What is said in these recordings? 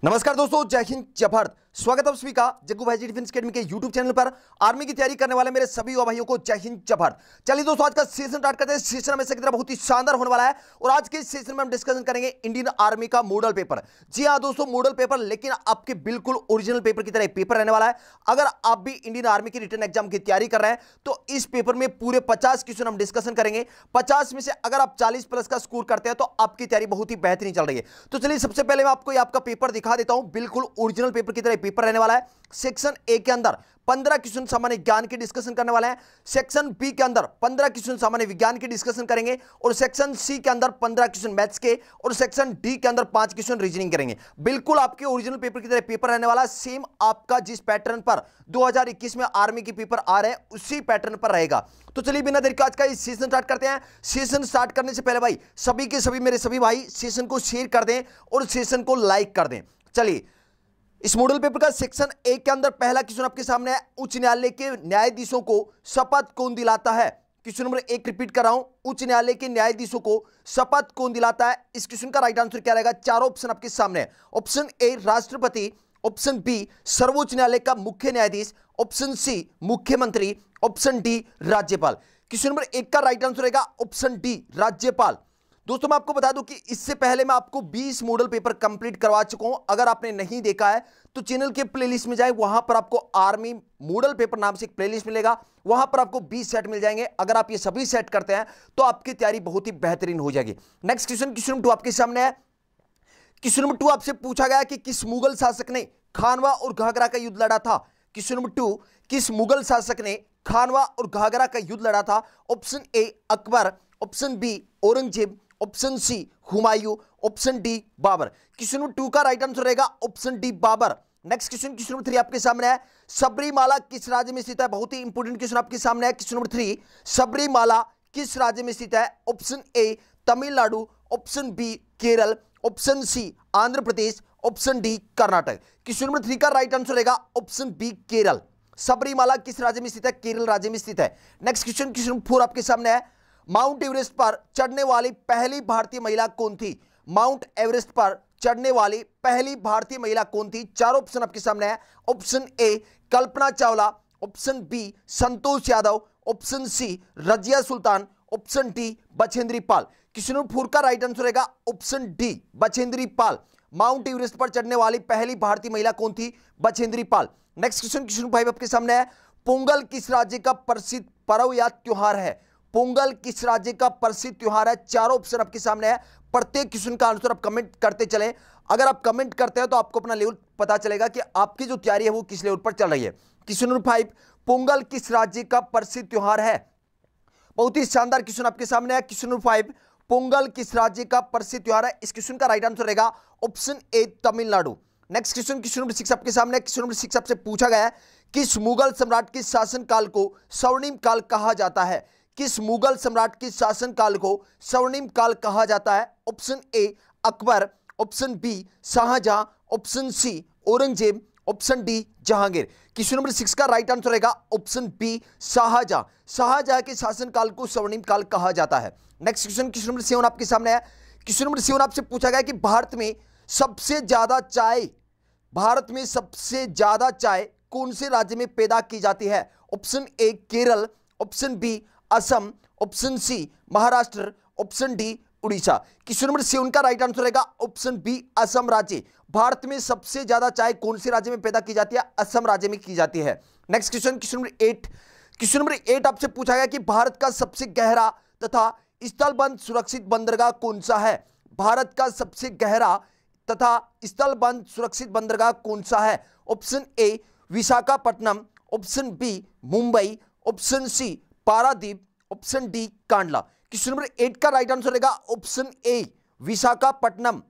नमस्कार दोस्तों, जय हिंद जय भारत। स्वागत है आप सभी का जग्गू भाई जी डिफेंस एकेडमी के यूट्यूब चैनल पर। आर्मी की तैयारी करने वाले मेरे सभी युवा भाइयों को जय हिंद जय भारत। चलिए दोस्तों, आज का सेशन स्टार्ट करते हैं। सेशन हमेशा की तरह बहुत ही शानदार होने वाला है और आज के इस सेशन में हम डिस्कशन करेंगे इंडियन आर्मी का मॉडल पेपर। जी हां दोस्तों, मॉडल पेपर, लेकिन आपके बिल्कुल ओरिजिनल पेपर की तरह पेपर रहने वाला है। अगर आप भी इंडियन आर्मी की रिटन एग्जाम की तैयारी कर रहे हैं तो इस पेपर में पूरे 50 क्वेश्चन हम डिस्कशन करेंगे। 50 में से अगर आप 40 प्लस का स्कोर करते हैं तो आपकी तैयारी बहुत ही बेहतरीन चल रही है। तो चलिए सबसे पहले मैं आपको आपका पेपर दिखा देता हूं। बिल्कुल ओरिजिनल पेपर की तरह पेपर रहने वाला है। सेक्शन ए के अंदर 15 क्वेश्चन सामान्य ज्ञान की डिस्कशन करने वाले हैं। सेक्शन बी के अंदर 15 क्वेश्चन सामान्य विज्ञान की डिस्कशन करेंगे और सेक्शन सी के अंदर 15 क्वेश्चन मैथ्स के और सेक्शन डी के अंदर 5 क्वेश्चन रीजनिंग करेंगे। बिल्कुल आपके ओरिजिनल पेपर की तरह पेपर रहने वाला है। सेम आपका जिस पैटर्न पर 2021 में आर्मी के पेपर आ रहे हैं उसी पैटर्न पर रहेगा। तो चलिए बिना देर के आज का इस सेशन स्टार्ट करते हैं। सेशन स्टार्ट करने से पहले भाई सभी के सभी मेरे सभी भाई सेशन को शेयर कर दें और सेशन को लाइक कर दें। चलिए, इस मॉडल पेपर का सेक्शन ए के अंदर पहला क्वेश्चन आपके सामने है। उच्च न्यायालय के न्यायाधीशों को शपथ कौन दिलाता है? क्वेश्चन नंबर 1 रिपीट कर रहा हूं। उच्च न्यायालय के न्यायाधीशों को शपथ कौन दिलाता है? इस क्वेश्चन का राइट आंसर क्या रहेगा? चारों ऑप्शन आपके सामने है। ऑप्शन ए राष्ट्रपति, ऑप्शन बी सर्वोच्च न्यायालय का मुख्य न्यायाधीश, ऑप्शन सी मुख्यमंत्री, ऑप्शन डी राज्यपाल। क्वेश्चन नंबर 1 का राइट आंसर रहेगा ऑप्शन डी राज्यपाल। दोस्तों मैं आपको बता दूं कि इससे पहले मैं आपको 20 मॉडल पेपर कंप्लीट करवा चुका हूं। अगर आपने नहीं देखा है तो चैनल के प्लेलिस्ट में जाए, वहां पर आपको आर्मी मॉडल पेपर नाम से एक प्लेलिस्ट मिलेगा। वहां पर आपको 20 सेट मिल जाएंगे। अगर आप ये सभी सेट करते हैं तो आपकी तैयारी बहुत ही बेहतरीन हो जाएगी। नेक्स्ट क्वेश्चन, क्वेश्चन नंबर 2 आपके सामने है। क्वेश्चन नंबर 2 आपसे पूछा गया कि किस मुगल शासक ने खानवा और घाघरा का युद्ध लड़ा था? क्वेश्चन नंबर 2, किस मुगल शासक ने खानवा और घाघरा का युद्ध लड़ा था? Option A Akbar, option B Aurangzeb, option C Humayun, option D Babur. Question number 2 का राइट आंसर रहेगा option D Babur. Next question, question number 3 आपके सामने है। सबरीमाला किस राज्य में स्थित है? बहुत ही इंपॉर्टेंट क्वेश्चन आपके सामने है। क्वेश्चन नंबर 3, सबरीमाला किस राज्य में स्थित है? Option A Tamil Nadu, option B Kerala, option C Andhra Pradesh, option D Karnataka. Question number 3 का राइट आंसर रहेगा ऑप्शन बी केरल। सबरीमाला किस राज्य में स्थित है? केरल राज्य में स्थित है। नेक्स्ट क्वेश्चन, क्वेश्चन नंबर 4 आपके सामने है। माउंट एवरेस्ट पर चढ़ने वाली पहली भारतीय महिला कौन थी? माउंट एवरेस्ट पर चढ़ने वाली पहली भारतीय महिला कौन थी? चारों ऑप्शन आपके सामने है। Option A Kalpana Chawla, option B Santosh Yadav, option C Razia Sultan, option D Bachendri Pal. Question number 4 का राइट आंसर रहेगा option D Bachendri Pal. Mount Everest पर चढ़ने वाली पहली भारतीय महिला कौन थी? Bachendri Pal. Next question, question number 5 आपके सामने है। पोंगल किस राज्य का प्रसिद्ध पर्व या त्योहार है? पोंगल किस राज्य का प्रसिद्ध त्योहार है? चारों ऑप्शन आपके सामने है। प्रत्येक क्वेश्चन का आंसर आप कमेंट करते चलें। अगर आप कमेंट करते हैं तो आपको अपना लेवल पता चलेगा कि आपकी जो तैयारी है वो किस लेवल पर चल रही है। क्वेश्चन नंबर 5, पोंगल किस राज्य का प्रसिद्ध त्योहार है? बहुत ही शानदार क्वेश्चन आपके सामने है। क्वेश्चन नंबर 5, पोंगल किस राज्य का प्रसिद्ध त्योहार है? इस क्वेश्चन का राइट आंसर रहेगा option A Tamil Nadu. Next question, question number 6 आपके सामने है। क्वेश्चन नंबर 6 आपसे पूछा गया है, किस मुगल सम्राट के शासनकाल को स्वर्णिम काल कहा जाता है? किस मुगल सम्राट के शासनकाल को स्वर्णिम काल कहा जाता है? Option A Akbar, option B Shah Jahan, option C Aurangzeb, option D Jahangir. Question number 6 का राइट आंसर रहेगा ऑप्शन बी शाहजहां। शाहजहां के शासनकाल को स्वर्णिम काल कहा जाता है। नेक्स्ट क्वेश्चन, क्वेश्चन नंबर 7 आपके सामने है। क्वेश्चन नंबर 7 आपसे पूछा गया कि भारत में सबसे ज्यादा चाय कौन से राज्य में पैदा की जाती है? Option A Kerala, option B Assam, option C Maharashtra, option D Orissa. Question number 7 का राइट आंसर रहेगा ऑप्शन बी असम राज्य। भारत में सबसे ज्यादा चाय कौन से राज्य में पैदा की जाती है? असम राज्य में की जाती है। Next question, question number 8। Question number 8 आपसे पूछा गया कि भारत का सबसे गहरा तथा स्थलबंध सुरक्षित बंदरगाह कौन सा है? भारत का सबसे गहरा तथा स्थलबंध सुरक्षित बंदरगाह कौन सा है? Option A Visakhapatnam, option B Mumbai, option C Paradip, option D Kandla. Question number 8 का राइट आंसर रहेगा option A Visakhapatnam.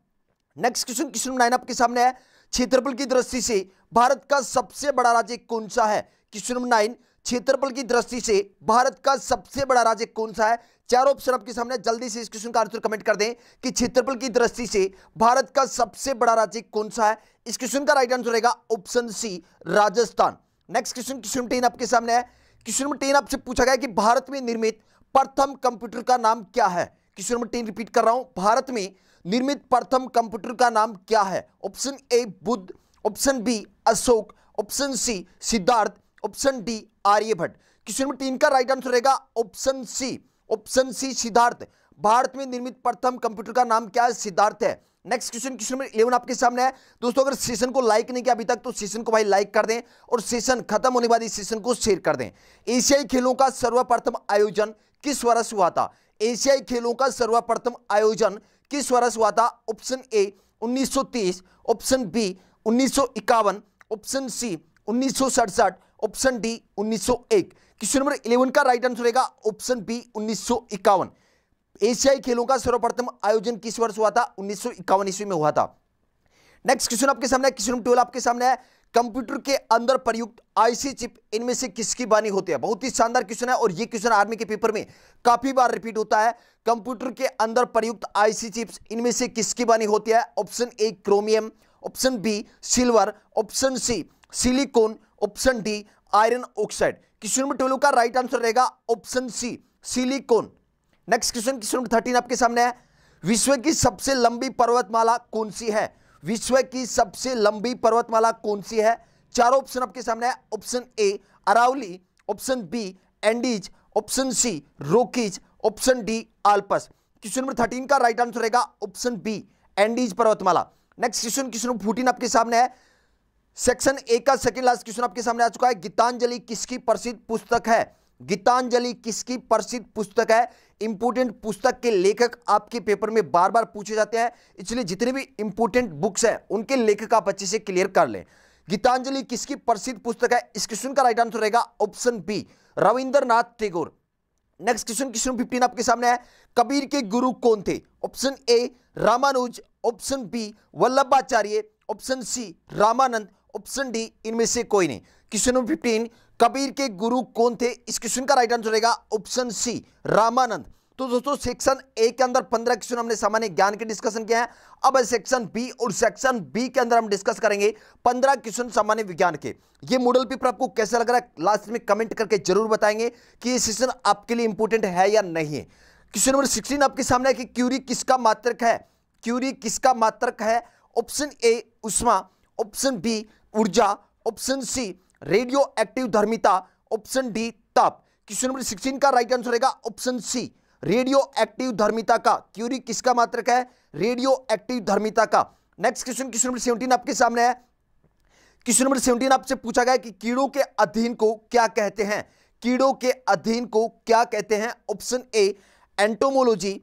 Next question, question number 9 आपके सामने है। क्षेत्रफल की दृष्टि से भारत का सबसे बड़ा राज्य कौन सा है? क्वेश्चन नंबर 9, क्षेत्रफल की दृष्टि से भारत का सबसे बड़ा राज्य कौन सा है? चारों ऑप्शन आपके सामने। जल्दी से इस क्वेश्चन का आंसर कमेंट कर दें कि क्षेत्रफल की दृष्टि से भारत का सबसे बड़ा राज्य कौन सा है? इस क्वेश्चन का राइट आंसर रहेगा option C Rajasthan. Next question, question 10 आपके सामने है। क्वेश्चन नंबर 10 आपसे पूछा गया कि भारत में निर्मित प्रथम कंप्यूटर का नाम क्या है? क्वेश्चन नंबर 10 रिपीट कर रहा हूं। भारत में निर्मित प्रथम कंप्यूटर का नाम क्या है? Option A Buddha, option B Ashoka, option C Siddhartha, option D Aryabhata. Question number 3 का राइट आंसर रहेगा ऑप्शन सी सिद्धार्थ। भारत में निर्मित प्रथम कंप्यूटर का नाम क्या है? सिद्धार्थ है। नेक्स्ट क्वेश्चन, क्वेश्चन नंबर 11 आपके सामने है। दोस्तों अगर सेशन को लाइक नहीं किया अभी तक तो सेशन को भाई लाइक कर दें और सेशन खत्म होने के बाद इस सेशन को शेयर कर दें। एशियाई खेलों का सर्वप्रथम आयोजन किस वर्ष हुआ था? एशियाई खेलों का सर्वप्रथम आयोजन किस वर्ष हुआ था? Option A 1930, option B 1951, option C 1967, option D 1901। Question number 11 का राइट आंसर रहेगा ऑप्शन बी 1951। एशियाई खेलों का सर्वप्रथम आयोजन किस वर्ष हुआ था? 1951 ईस्वी में हुआ था। नेक्स्ट क्वेश्चन आपके सामने है, क्वेश्चन नंबर 12 आपके सामने है। कंप्यूटर के अंदर प्रयुक्त आईसी चिप इनमें से किसकी बनी होती है? बहुत ही शानदार क्वेश्चन है और ये क्वेश्चन आर्मी के पेपर में काफी बार रिपीट होता है। कंप्यूटर के अंदर प्रयुक्त आईसी चिप्स इनमें से किसकी बनी होती है? Option A chromium, option B silver, option C silicon, option D iron oxide. Question number 12 का राइट आंसर रहेगा option C silicon. Next question, question number 13 आपके सामने है। विश्व की सबसे लंबी पर्वतमाला कौन सी है? विश्व की सबसे लंबी पर्वतमाला कौन सी है? चारों ऑप्शन आपके सामने है। Option A Aravalli, option B Andes, option C Rockies, option D Alps. Question number 13 का राइट आंसर रहेगा ऑप्शन बी एंडीज पर्वतमाला। नेक्स्ट क्वेश्चन, क्वेश्चन नंबर 14 आपके सामने है। सेक्शन ए का सेकंड लास्ट क्वेश्चन आपके सामने आ चुका है। गीतांजलि किसकी प्रसिद्ध पुस्तक है? गीतांजलि किसकी प्रसिद्ध पुस्तक है? इंपोर्टेंट पुस्तक के लेखक आपके पेपर में बार बार पूछे जाते हैं, इसलिए जितने भी इंपोर्टेंट बुक्स हैं उनके लेखक आप अच्छे से क्लियर कर लें। गीतांजलि किसकी प्रसिद्ध पुस्तक है? इस क्वेश्चन का राइट आंसर रहेगा option B Rabindranath Tagore. Next question, question 15 आपके सामने है। कबीर के गुरु कौन थे? Option A Ramanuja, option B Vallabhacharya, option C Ramanand, option D इनमें से कोई नहीं। क्वेश्चन नंबर 15 कबीर के गुरु कौन थे? इस क्वेश्चन का राइट आंसर रहेगा ऑप्शन सी रामानंद। तो दोस्तों सेक्शन ए के अंदर 15 क्वेश्चन हमने सामान्य ज्ञान के डिस्कशन किया है। अब सेक्शन बी और सेक्शन बी के अंदर हम डिस्कस करेंगे 15 क्वेश्चन सामान्य विज्ञान के। ये मॉडल पेपर आपको कैसा लग रहा है लास्ट में कमेंट करके जरूर बताएंगे कि ये सेशन आपके लिए इंपोर्टेंट है या नहीं है। क्वेश्चन नंबर 16 आपके सामने है कि क्यूरी किसका मात्रक है? क्यूरी किसका मात्रक है? ऑप्शन ए उष्मा, ऑप्शन बी ऊर्जा, ऑप्शन सी रेडियो एक्टिव धर्मिता, ऑप्शन डी ताप। क्वेश्चन नंबर 16 का राइट आंसर रहेगा ऑप्शन सी रेडियो एक्टिव धर्मिता का। क्यूरी किसका मात्रक है? रेडियो एक्टिव धर्मिता का। नेक्स्ट क्वेश्चन, क्वेश्चन नंबर 17 आपके सामने है। क्वेश्चन नंबर 17 आपसे पूछा गया कि कीड़ों के अध्ययन को क्या कहते हैं? कीड़ों के अध्ययन को क्या कहते हैं? Option A entomology,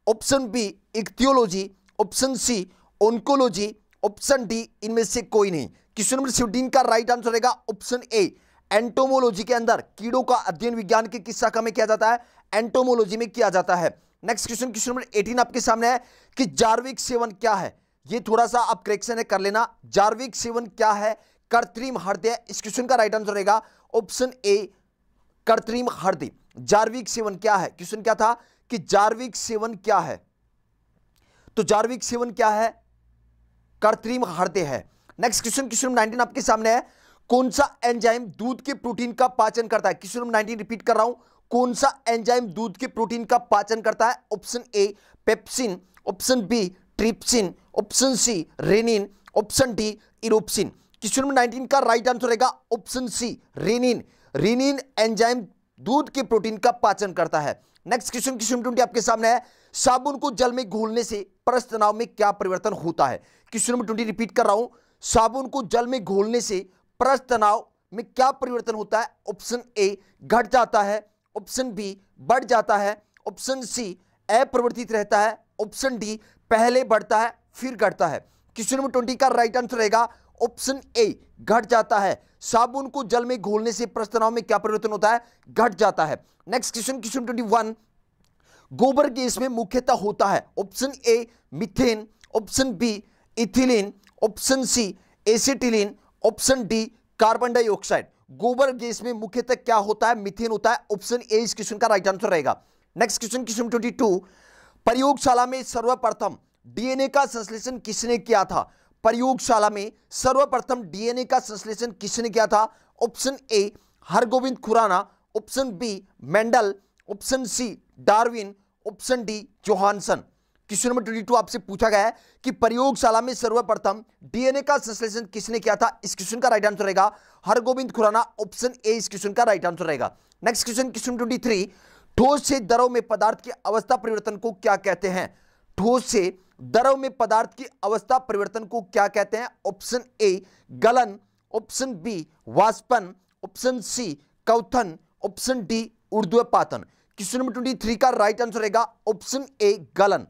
option B ichthyology, option C oncology, option D इनमें से कोई नहीं। क्वेश्चन नंबर 17 का राइट आंसर रहेगा ऑप्शन ए एंटोमोलॉजी के अंदर कीड़ों का अध्ययन विज्ञान की किस शाखा में किया जाता है? एंटोमोलॉजी में किया जाता है। नेक्स्ट क्वेश्चन, क्वेश्चन नंबर 18 आपके सामने है कि जार्विक सेवन क्या है? ये थोड़ा सा आप करेक्शन है कर लेना। जार्विक सेवन क्या है? कृत्रिम हृदय। इस क्वेश्चन का राइट आंसर रहेगा ऑप्शन ए कृत्रिम हृदय। जार्विक सेवन क्या है? क्वेश्चन क्या था कि जार्विक सेवन क्या है? तो जार्विक सेवन क्या है? कृत्रिम हृदय है। नेक्स्ट क्वेश्चन, क्वेश्चन नंबर 19 आपके सामने है। कौन सा एंजाइम दूध के प्रोटीन का पाचन करता है? क्वेश्चन नंबर 19 रिपीट कर रहा हूं। कौन सा एंजाइम दूध के प्रोटीन का पाचन करता है? Option A pepsin, option B trypsin, option C rennin, option D erepsin. Question number 19 का राइट आंसर रहेगा option C rennin. Rennin enzyme दूध के प्रोटीन का पाचन करता है। नेक्स्ट क्वेश्चन, क्वेश्चन 20 आपके सामने है। साबुन को जल में घोलने से परस तनाव में क्या परिवर्तन होता है? क्वेश्चन नंबर 20 रिपीट कर रहा हूं। साबुन को जल में घोलने से परस तनाव में क्या परिवर्तन होता है? ऑप्शन ए घट जाता है, ऑप्शन बी बढ़ जाता है, ऑप्शन सी अपरिवर्तित रहता है, ऑप्शन डी पहले बढ़ता है फिर घटता है। क्वेश्चन नंबर 20 का राइट आंसर रहेगा ऑप्शन ए घट जाता है। साबुन को जल में घोलने से परस तनाव में क्या परिवर्तन होता है? घट जाता है। नेक्स्ट क्वेश्चन, क्वेश्चन 21 गोबर गैस में मुख्यतः होता है? Option A methane, option B ethylene, option C acetylene, option D carbon dioxide. गोबर गैस में मुख्यतः क्या होता है? मीथेन होता है। ऑप्शन ए इस क्वेश्चन का राइट आंसर रहेगा। नेक्स्ट क्वेश्चन, क्वेश्चन 22 प्रयोगशाला में सर्वप्रथम डीएनए का संश्लेषण किसने किया था? प्रयोगशाला में सर्वप्रथम डीएनए का संश्लेषण किसने किया था? Option A Hargobind Khorana, option B Mendel, option C Darwin, option D Johannsen. Question number 22 आपसे पूछा गया है कि प्रयोगशाला में सर्वप्रथम डीएनए का संश्लेषण किसने किया था? इस क्वेश्चन का राइट आंसर रहेगा हरगोविंद खुराना, ऑप्शन ए इस क्वेश्चन का राइट आंसर रहेगा। नेक्स्ट क्वेश्चन, क्वेश्चन 23, ठोस से द्रव में पदार्थ की अवस्था परिवर्तन को क्या कहते हैं? ठोस से द्रव में पदार्थ की अवस्था परिवर्तन को क्या कहते हैं? ऑप्शन ए गलन, ऑप्शन बी वाष्पन, ऑप्शन सी क्वथन, ऑप्शन डी ऊर्ध्वपातन। क्वेश्चन नंबर 23 का राइट आंसर रहेगा ऑप्शन ए गलन।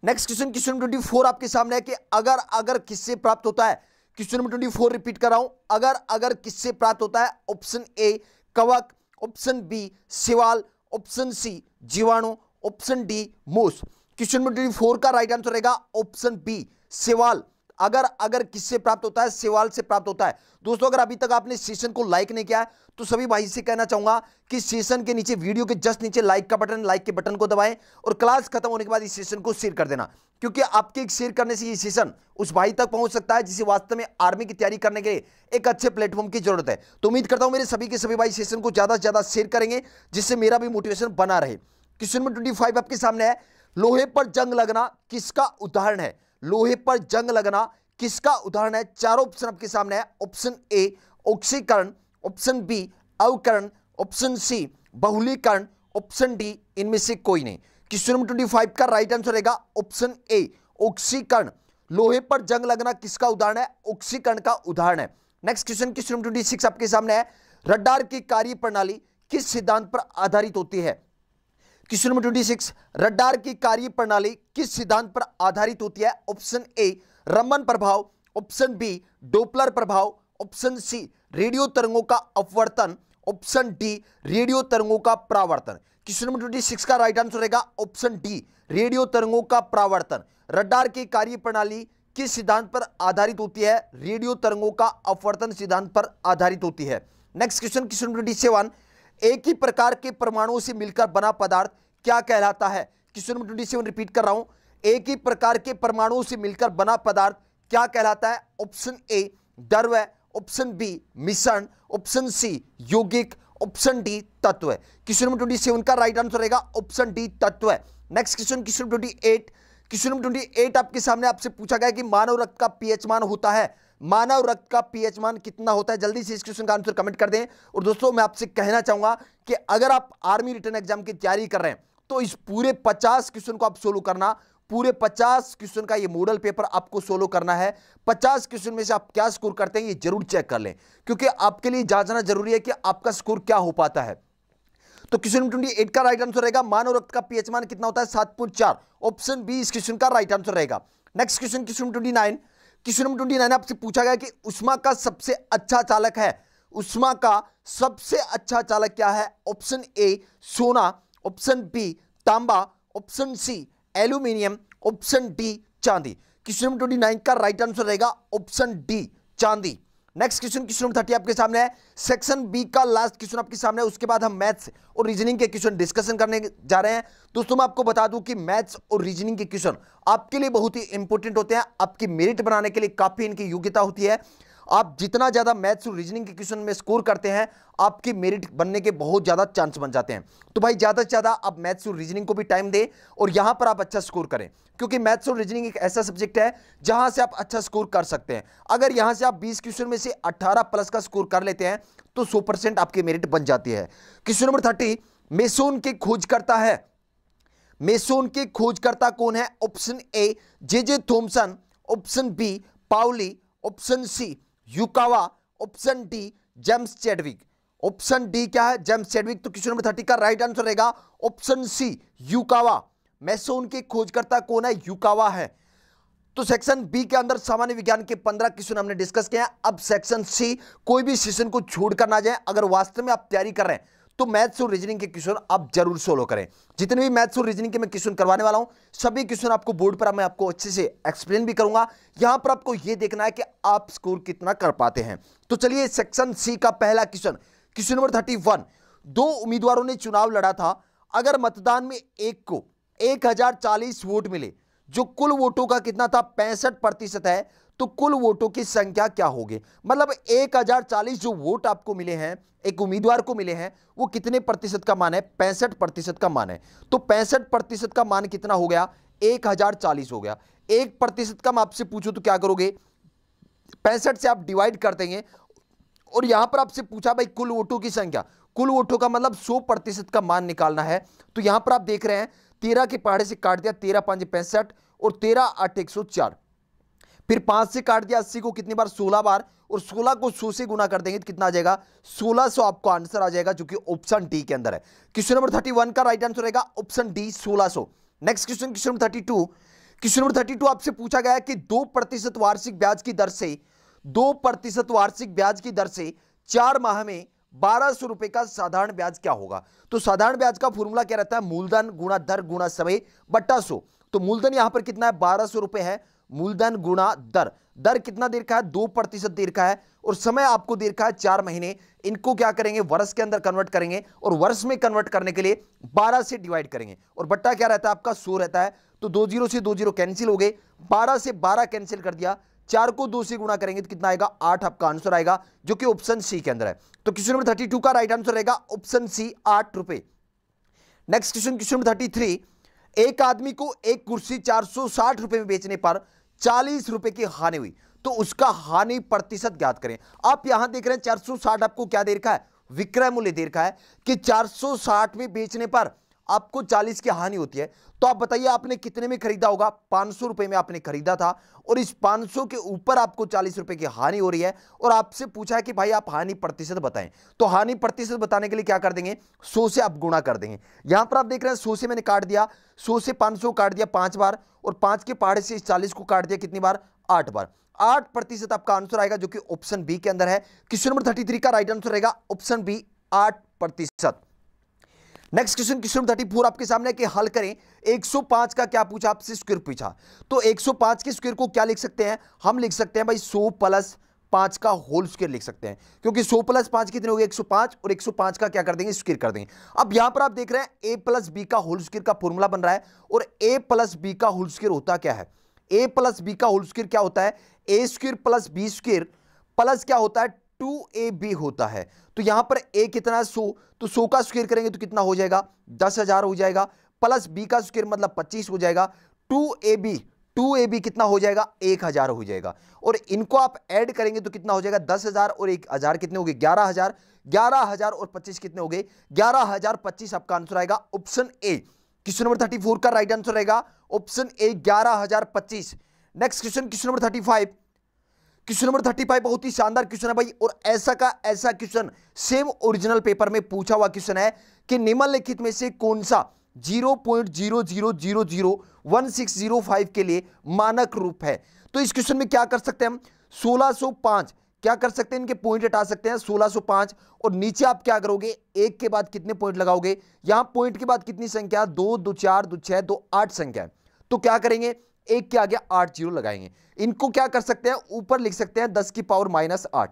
नेक्स्ट क्वेश्चन, क्वेश्चन 24 आपके सामने है कि अगर अगर किससे प्राप्त होता है? क्वेश्चन नंबर 24 रिपीट कर रहा हूं, अगर अगर किससे प्राप्त होता है? ऑप्शन ए कवक, ऑप्शन बी शिवाल, ऑप्शन सी जीवाणु, ऑप्शन डी मूस। क्वेश्चन नंबर 24 का राइट आंसर रहेगा ऑप्शन बी शिवाल। अगर अगर किससे प्राप्त होता है? शिवाल से प्राप्त होता है। दोस्तों, अगर अभी तक आपने सेशन को लाइक नहीं किया है तो सभी भाई से कहना चाहूंगा कि सेशन के नीचे, वीडियो के जस्ट नीचे लाइक का बटन, लाइक के बटन को दबाएं और क्लास खत्म होने के बाद इस सेशन को शेयर कर देना, क्योंकि आपके एक शेयर करने से ये सेशन उस भाई तक पहुंच सकता है जिसे वास्तव में आर्मी की तैयारी करने के लिए एक अच्छे प्लेटफॉर्म की जरूरत है। तो उम्मीद करता हूं मेरे सभी के सभी भाई सेशन को ज्यादा से ज्यादा शेयर करेंगे, जिससे मेरा भी मोटिवेशन बना रहे। क्वेश्चन नंबर 25 आपके सामने है, लोहे पर जंग लगना किसका उदाहरण है? लोहे पर जंग लगना किसका उदाहरण है? चारों ऑप्शन आपके सामने है। ऑप्शन ए ऑक्सीकरण, ऑप्शन बी अवकरण, ऑप्शन सी बहुलीकरण, ऑप्शन डी इनमें से कोई नहीं। क्वेश्चन नंबर 25 का राइट आंसर रहेगा ऑप्शन ए ऑक्सीकरण। लोहे पर जंग लगना किसका उदाहरण है? ऑक्सीकरण का उदाहरण है। नेक्स्ट क्वेश्चन, क्वेश्चन नंबर 26 आपके सामने है, रडार की कार्य प्रणाली किस सिद्धांत पर आधारित होती है? क्वेश्चन नंबर 26, रडार की कार्य प्रणाली किस सिद्धांत पर आधारित होती है? ऑप्शन ए रमन प्रभाव, ऑप्शन बी डोपलर प्रभाव, ऑप्शन सी रेडियो तरंगों का अपवर्तन, ऑप्शन डी रेडियो तरंगों का परावर्तन। क्वेश्चन नंबर 26 का राइट आंसर रहेगा ऑप्शन डी रेडियो तरंगों का परावर्तन। रडार की कार्य प्रणाली किस सिद्धांत पर आधारित होती है? रेडियो तरंगों का अपवर्तन सिद्धांत पर आधारित होती है। नेक्स्ट क्वेश्चन, क्वेश्चन नंबर 27, एक ही प्रकार के परमाणुओं से मिलकर बना पदार्थ क्या कहलाता है? क्वेश्चन नंबर 27 रिपीट कर रहा हूं, एक ही प्रकार के परमाणुओं से मिलकर बना पदार्थ क्या कहलाता है? ऑप्शन ए द्रव्य, ऑप्शन बी मिश्रण, ऑप्शन सी यौगिक, ऑप्शन डी तत्व। क्वेश्चन नंबर 27 का राइट आंसर रहेगा ऑप्शन डी तत्व। Next question, question 28, question number 28 आपके सामने आपसे पूछा गया कि मानव रक्त का पीएच मान होता है, मानव रक्त का पीएच मान कितना होता है? जल्दी से इस क्वेश्चन का आंसर कमेंट कर दें। और दोस्तों, मैं आपसे कहना चाहूंगा कि अगर आप आर्मी रिटन एग्जाम की तैयारी कर रहे हैं तो इस पूरे 50 क्वेश्चन को आप सोल्व करना। पूरे 50 क्वेश्चन का ये मॉडल पेपर आपको सोल्व करना है। 50 क्वेश्चन में से आप क्या स्कोर करते हैं ये जरूर चेक कर लें, क्योंकि आपके लिए जांचना जरूरी है कि आपका स्कोर क्या हो पाता है। तो क्वेश्चन 28 का राइट आंसर रहेगा मानव रक्त का पीएच मान कितना होता है? 7.4। ऑप्शन बी इस क्वेश्चन का राइट आंसर रहेगा। Next question, question 29, question number 29 आपसे पूछा गया कि उष्मा का सबसे अच्छा चालक है, उष्मा का सबसे अच्छा चालक क्या है? ऑप्शन ए सोना, ऑप्शन बी तांबा, option C aluminium, option D चांदी। क्वेश्चन नंबर 29 का राइट आंसर रहेगा ऑप्शन डी चांदी। नेक्स्ट क्वेश्चन, क्वेश्चन नंबर 30 आपके सामने है, सेक्शन बी का लास्ट क्वेश्चन आपके सामने है। उसके बाद हम मैथ्स और रीजनिंग के क्वेश्चन डिस्कशन करने जा रहे हैं। दोस्तों, मैं आपको बता दूं कि मैथ्स और रीजनिंग के क्वेश्चन आपके लिए बहुत ही इंपॉर्टेंट होते हैं, आपकी मेरिट बनाने के लिए काफी इनकी योग्यता होती है। आप जितना ज्यादा मैथ्स और रीजनिंग के क्वेश्चन में स्कोर करते हैं, आपकी मेरिट बनने के बहुत ज्यादा चांस बन जाते हैं। तो भाई ज्यादा से ज्यादा आप मैथ्स और रीजनिंग को भी टाइम दें और यहां पर आप अच्छा स्कोर करें, क्योंकि मैथ्स और रीजनिंग एक ऐसा सब्जेक्ट है जहां से आप अच्छा स्कोर कर सकते हैं। अगर यहां से आप 20 क्वेश्चन में से 18 प्लस का स्कोर कर लेते हैं तो 100% आपकी मेरिट बन जाती है। क्वेश्चन नंबर 30, मेसोन के खोजकर्ता है, मेसोन के खोजकर्ता कौन है? Option A J Thomson, option B Pauli, option C Yukawa, option D James Chadwick. Option D क्या है? James Chadwick. तो क्वेश्चन नंबर 30 का राइट आंसर रहेगा ऑप्शन सी युकावा। मेसोन के खोजकर्ता कौन है? युकावा है। तो सेक्शन बी के अंदर सामान्य विज्ञान के 15 क्वेश्चन हमने डिस्कस किया। अब सेक्शन सी, कोई भी सेशन को छोड़कर ना जाए। अगर वास्तव में आप तैयारी कर रहे हैं तो मैथ्स और रीजनिंग के क्वेश्चन आप जरूर सोल्व करें। जितने भी मैथ्स और रीजनिंग के मैं क्वेश्चन करवाने वाला हूं, सभी क्वेश्चन आपको बोर्ड पर मैं आपको अच्छे से एक्सप्लेन भी करूंगा। यहां पर आपको यह देखना है कि आप स्कोर कितना कर पाते हैं। तो चलिए सेक्शन सी का पहला क्वेश्चन, क्वेश्चन नंबर 31, दो उम्मीदवारों ने चुनाव लड़ा था। अगर मतदान में एक को 1040 वोट मिले, जो कुल वोटों का कितना था? 65% है, तो कुल वोटों की संख्या क्या होगी? मतलब 1040 जो वोट आपको मिले हैं, एक उम्मीदवार को मिले हैं, वो कितने प्रतिशत का मान है? 65% का मान है। तो 65% का मान कितना हो गया? 1040 हो गया। 1% का मैं आपसे पूछूं तो क्या करोगे, 65 से आप डिवाइड कर देंगे और यहां पर आपसे पूछा भाई कुल वोटों की संख्या, कुल वोटों का मतलब 100% का मान निकालना है। तो यहां पर आप देख रहे हैं 13 के पहाड़े से काट दिया, 13 5 65 और 13 8 104, फिर 5 से काट दिया 80 को कितनी बार, 16 बार, और 16 को 100 से गुना कर देंगे तो कितना आ जाएगा, 1600 आपको आंसर आ जाएगा, जो कि ऑप्शन डी के अंदर है। क्वेश्चन नंबर 31 का राइट आंसर रहेगा option D 1600। Next question, question number 32। Question number 32 आपसे पूछा गया है कि 2% वार्षिक ब्याज की दर से 2% वार्षिक ब्याज की दर से 4 माह में 1200 रुपए का साधारण ब्याज क्या होगा। तो साधारण ब्याज का फॉर्मूला क्या रहता है, मूलधन गुणा दर गुणा समय बट्टा 100। तो मूलधन यहां पर कितना है, 1200 रुपए है, मूलधन गुणा दर, दर कितना देर का है, 2% देर का है, और समय आपको देर का है 4 महीने। इनको क्या करेंगे, वर्ष के अंदर कन्वर्ट करेंगे, और वर्ष में कन्वर्ट करने के लिए 12 से डिवाइड करेंगे, और बट्टा क्या रहता है आपका, 100 रहता है। तो 2 0 से 2 0 कैंसिल हो गए, 12 से 12 कैंसिल कर दिया, 4 को 2 से गुणा करेंगे तो कितना आएगा, 8 आपका आंसर आएगा, जो कि ऑप्शन सी के अंदर है। तो क्वेश्चन नंबर 32 का राइट आंसर रहेगा ऑप्शन सी, 8 रुपए। Next question, question number 33। एक आदमी को एक कुर्सी 460 रुपए में बेचने पर 40 रुपए की हानि हुई, तो उसका हानि प्रतिशत ज्ञात करें। आप यहां देख रहे हैं 460 आपको क्या दे रखा है, विक्रय मूल्य दे रखा है कि 460 में बेचने पर आपको 40 की हानि होती है। तो आप बताइए आपने कितने में खरीदा होगा, 500 रुपए में आपने खरीदा था, और इस 500 के ऊपर आपको 40 रुपए की हानि हो रही है, और आपसे पूछा है कि भाई आप हानि प्रतिशत बताएं। तो हानि प्रतिशत बताने के लिए क्या कर देंगे, 100 से आप गुणा कर देंगे। यहां पर आप देख रहे हैं 100 से मैंने काट दिया, 100 से 500 काट दिया 5 बार, और 5 के पहाड़े से इस 40 को काट दिया कितनी बार, 8 बार। 8% आपका आंसर आएगा, जो कि ऑप्शन बी के अंदर है। क्वेश्चन नंबर 33 का राइट आंसर रहेगा option B, 8%। Next question, question number 34 आपके सामने कि हल करें। 105 का क्या पूछा आपसे, स्क्वायर पूछा। तो 105 के स्क्वायर को क्या लिख सकते हैं, हम लिख सकते हैं भाई 100 + 5 का होल स्क्वायर लिख सकते हैं, क्योंकि 100 + 5 कितने हो गए, 105, और 105 का क्या कर देंगे, स्क्वायर कर देंगे। अब यहां पर आप देख रहे हैं a + b का होल स्क्वायर का फॉर्मूला बन रहा है, और a + b का होल स्क्वायर होता क्या है, a + b का होल स्क्वायर क्या होता है, a² + b² प्लस क्या होता है, 2ab होता है। तो यहां पर a कितना है, 100, तो 100 का स्क्वायर करेंगे तो कितना हो जाएगा, 10,000 हो जाएगा, प्लस b का स्क्वायर मतलब 25 हो जाएगा, 2ab कितना हो जाएगा, 1000 हो जाएगा, और इनको आप ऐड करेंगे तो कितना हो जाएगा, 10,000 और 1000 कितने हो गए, 11,000, 11,000 और 25 कितने हो गए, 11,025 आपका आंसर आएगा ऑप्शन ए। क्वेश्चन नंबर 34 का राइट आंसर रहेगा ऑप्शन ए, 11,025। Next question, question number 35। Question number 35 बहुत ही शानदार क्वेश्चन है भाई, और ऐसा का ऐसा क्वेश्चन सेम ओरिजिनल पेपर में पूछा हुआ क्वेश्चन है कि निम्नलिखित में से कौन सा 0.00001605 के लिए मानक रूप है। तो इस क्वेश्चन में क्या कर सकते हैं हम, 1605 क्या कर सकते हैं, इनके पॉइंट हटा सकते हैं, 1605, और नीचे आप क्या करोगे, एक के बाद कितने पॉइंट लगाओगे, यहां पॉइंट के बाद कितनी संख्या, 2 2 4 2 6 2 8 संख्या है, तो क्या करेंगे, एक के आगे 8 जीरो लगाएंगे। इनको क्या कर सकते हैं, ऊपर लिख सकते हैं 10 की पावर -8,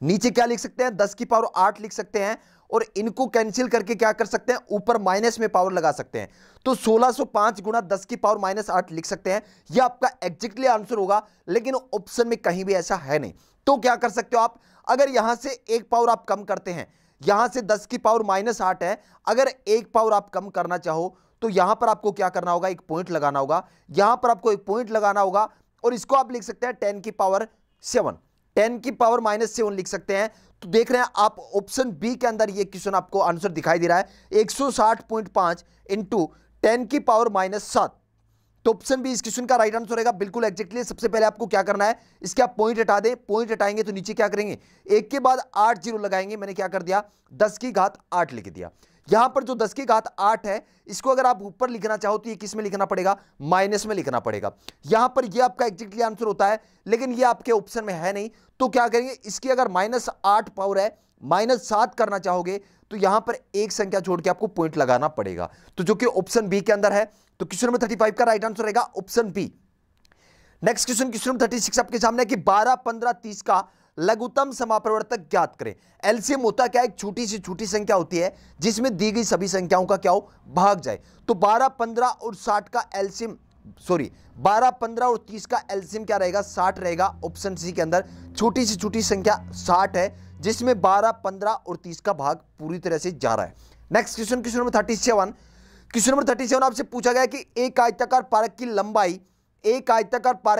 नीचे क्या लिख सकते हैं, 10 की पावर 8 लिख सकते हैं, और इनको कैंसिल करके क्या कर सकते हैं, ऊपर माइनस में पावर लगा सकते हैं। तो 1605 गुणा 10 की पावर -8 लिख सकते हैं, यह आपका एग्जैक्टली आंसर होगा, लेकिन ऑप्शन में कहीं भी ऐसा है नहीं। तो क्या कर सकते हो आप, अगर यहां से एक पावर आप कम करते हैं, यहां से 10 की पावर -8 है, अगर एक पावर आप कम करना चाहो तो यहां पर आपको क्या करना होगा, एक पॉइंट लगाना होगा, यहां पर आपको एक पॉइंट लगाना होगा, और इसको आप लिख सकते हैं 10 की पावर 7, 10 की पावर -7 लिख सकते हैं। तो देख रहे हैं आप ऑप्शन बी के अंदर ये क्वेश्चन आपको आंसर दिखाई दे रहा है, 160.5 इंटू 10 की पावर -7। तो ऑप्शन बी इस क्वेश्चन का राइट आंसर रहेगा, बिल्कुल एग्जैक्टली। सबसे पहले आपको क्या करना है, इसके आप पॉइंट हटा दें, पॉइंट हटाएंगे तो नीचे क्या करेंगे, एक के बाद 8 जीरो लगाएंगे, मैंने क्या कर दिया, 10 की घात 8 लिख दिया। यहां पर जो 10 की घात 8 है, इसको अगर आप ऊपर लिखना चाहो तो ये किस में लिखना पड़ेगा, माइनस में लिखना पड़ेगा। यहां पर ये आपका एग्जैक्टली आंसर होता है, लेकिन ये आपके ऑप्शन में है नहीं, तो क्या करेंगे, इसकी अगर -8 पावर है, -7 करना चाहोगे तो यहां पर एक संख्या छोड़ के आपको पॉइंट लगाना पड़ेगा, तो जो कि ऑप्शन बी के अंदर है। तो क्वेश्चन नंबर 35 का राइट आंसर रहेगा option B. Next question, question number 36 आपके सामने है कि 12 15 30 का लघुत्तम समापवर्तक ज्ञात करें। एलसीएम होता क्या, एक छोटी सी छोटी संख्या होती है जिसमें दी गई सभी संख्याओं का क्या हो, भाग जाए। तो 12 15 और 60 का एलसीएम, सॉरी 12 15 और 30 का एलसीएम क्या रहेगा, 60 रहेगा, ऑप्शन सी के अंदर। छोटी सी छोटी संख्या 60 है, जिसमें 12 15 और 30 का भाग पूरी तरह से जा रहा है। Next question, question number 37। Question number 37 आपसे पूछा गया कि एक आयताकार पार्क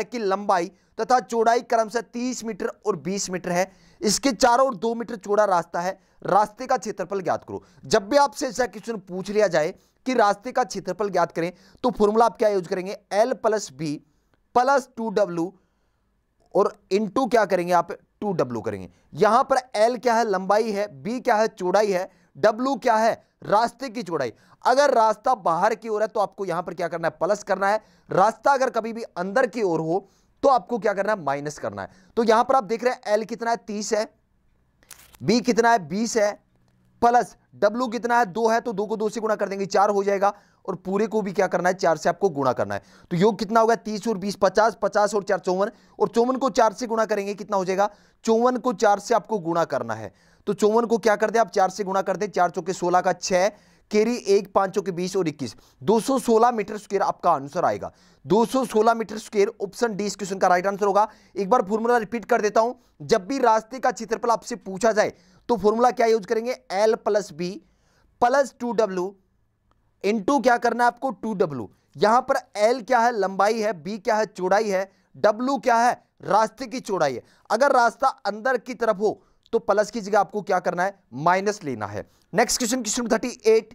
की लंबाई तथा चौड़ाई क्रमशः 30 मीटर और 20 मीटर है। इसके चारों ओर 2 मीटर चौड़ा रास्ता है। रास्ते का क्षेत्रफल ज्ञात करो। जब भी आपसे ऐसा क्वेश्चन पूछ लिया जाए कि रास्ते का क्षेत्रफल ज्ञात करें तो फॉर्मूला आप क्या यूज करेंगे, L + B + 2W और इंटू क्या करेंगे आप 2W करेंगे। यहां पर L क्या है, लंबाई है, B क्या है, चौड़ाई है, W क्या है, रास्ते की चौड़ाई। अगर रास्ता बाहर की ओर है तो आपको यहां पर क्या करना है, प्लस करना है। रास्ता अगर कभी भी अंदर की ओर हो तो आपको क्या करना है, माइनस करना है। तो यहां पर आप देख रहे हैं L कितना है, 30 है, B कितना है, 20 है, प्लस W कितना है, 2 है, तो 2 को 2 से गुणा कर देंगे 4 हो जाएगा, और पूरे को भी क्या करना है, 4 से आपको गुणा करना है। तो योग कितना होगा, 30 और 20 50, 50 और 4 54, और 54 को 4 से गुणा करेंगे कितना हो जाएगा, 54 को 4 से आपको गुणा करना है। तो 54 को क्या कर दे आप, 4 से गुणा कर दे, 4 चौके 16 का 6, केरी 1, 5 चौके 20 और 21, 216 मीटर स्क्वायर आपका आंसर आएगा। 216 मीटर स्क्वायर ऑप्शन डी इस क्वेश्चन का राइट आंसर होगा। एक बार फॉर्मूला रिपीट कर देता हूं, जब भी रास्ते का क्षेत्रफल आपसे पूछा जाए तो फॉर्मूला क्या यूज करेंगे, L + B + 2W इंटू क्या करना है आपको 2W। यहां पर L क्या है, लंबाई है, B क्या है, चौड़ाई है, W क्या है, रास्ते की चौड़ाई है। अगर रास्ता अंदर की तरफ हो तो प्लस की जगह आपको क्या करना है, माइनस लेना है। नेक्स्ट क्वेश्चन, क्वेश्चन 38,